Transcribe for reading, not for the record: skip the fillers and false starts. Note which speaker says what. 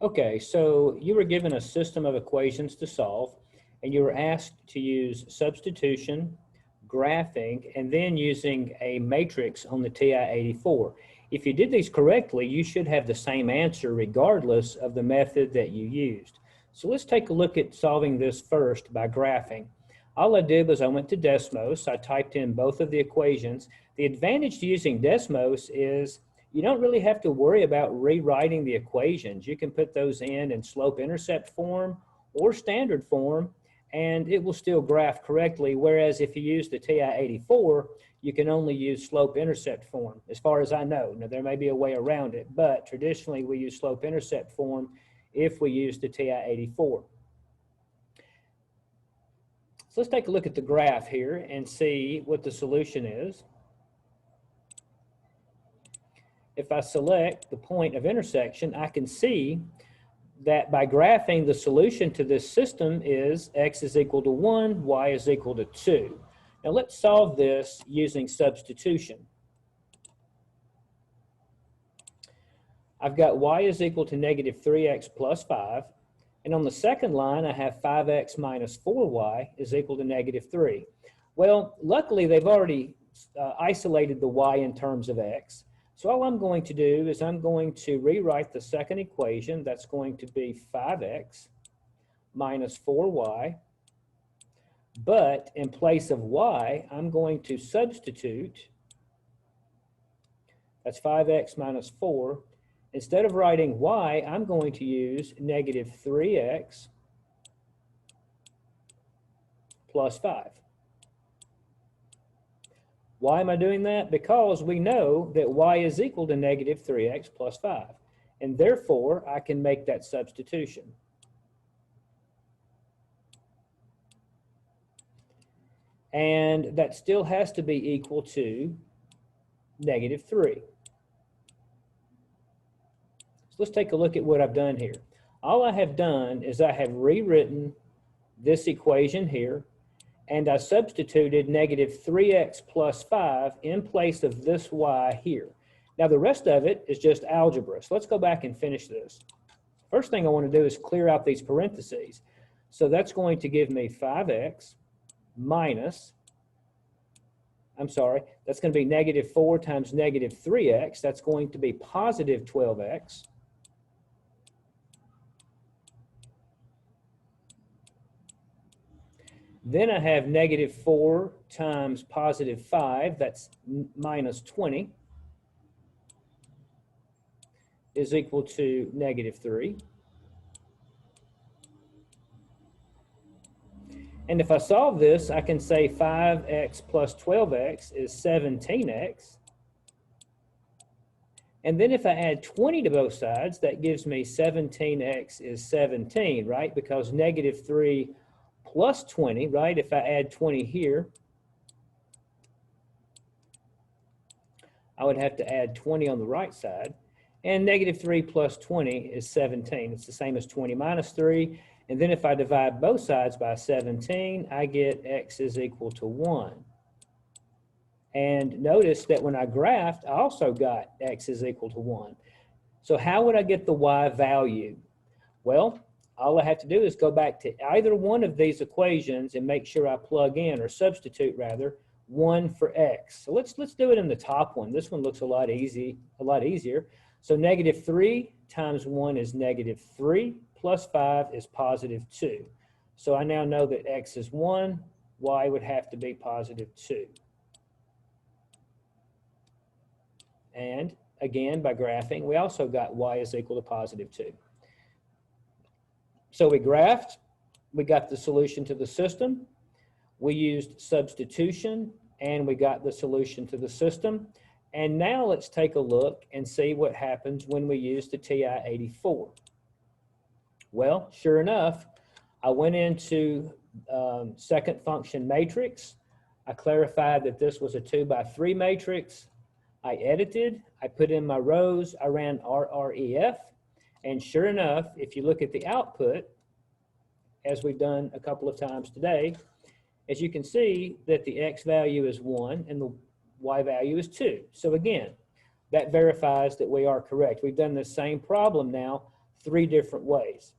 Speaker 1: Okay, so you were given a system of equations to solve, and you were asked to use substitution, graphing, and then using a matrix on the TI-84. If you did these correctly, you should have the same answer regardless of the method that you used. So let's take a look at solving this first by graphing. All I did was I went to Desmos, I typed in both of the equations. The advantage to using Desmos is you don't really have to worry about rewriting the equations. You can put those in slope-intercept form or standard form, and it will still graph correctly, whereas if you use the TI-84, you can only use slope-intercept form, as far as I know. Now, there may be a way around it, but traditionally we use slope-intercept form if we use the TI-84. So let's take a look at the graph here and see what the solution is. If I select the point of intersection, I can see that by graphing, the solution to this system is x is equal to 1, y is equal to 2. Now let's solve this using substitution. I've got y is equal to negative 3x plus 5, and on the second line I have 5x minus 4y is equal to negative 3. Well, luckily they've already isolated the y in terms of x. So all I'm going to do is I'm going to rewrite the second equation. That's going to be 5x minus 4y. But in place of y, I'm going to substitute. That's 5x minus 4. Instead of writing y, I'm going to use negative 3x plus 5. Why am I doing that? Because we know that y is equal to negative 3x plus 5. And therefore, I can make that substitution. And that still has to be equal to negative 3. So let's take a look at what I've done here. All I have done is I have rewritten this equation here, and I substituted negative 3x plus 5 in place of this y here. Now the rest of it is just algebra. So let's go back and finish this. First thing I want to do is clear out these parentheses. So that's going to give me 5x minus, that's going to be negative 4 times negative 3x. That's going to be positive 12x. Then I have negative 4 times positive 5, that's minus 20, is equal to negative 3. And if I solve this, I can say 5x plus 12x is 17x. And then if I add 20 to both sides, that gives me 17x is 17, right? Because negative 3 plus 20, right? If I add 20 here, I would have to add 20 on the right side. And negative 3 plus 20 is 17. It's the same as 20 minus 3. And then if I divide both sides by 17, I get x is equal to 1. And notice that when I graphed, I also got x is equal to 1. So how would I get the y value? Well, all I have to do is go back to either one of these equations and make sure I plug in, or substitute rather, 1 for x. So let's do it in the top one. This one looks a lot easier. So negative 3 times 1 is negative 3, plus 5 is positive 2. So I now know that x is 1, y would have to be positive 2. And again, by graphing, we also got y is equal to positive 2. So we graphed, we got the solution to the system, we used substitution, and we got the solution to the system. And now let's take a look and see what happens when we use the TI-84. Well, sure enough, I went into second function matrix. I clarified that this was a 2 by 3 matrix. I edited, I put in my rows, I ran rref. And sure enough, if you look at the output, as we've done a couple of times today, as you can see that the x value is 1 and the y value is 2. So again, that verifies that we are correct. We've done the same problem now three different ways.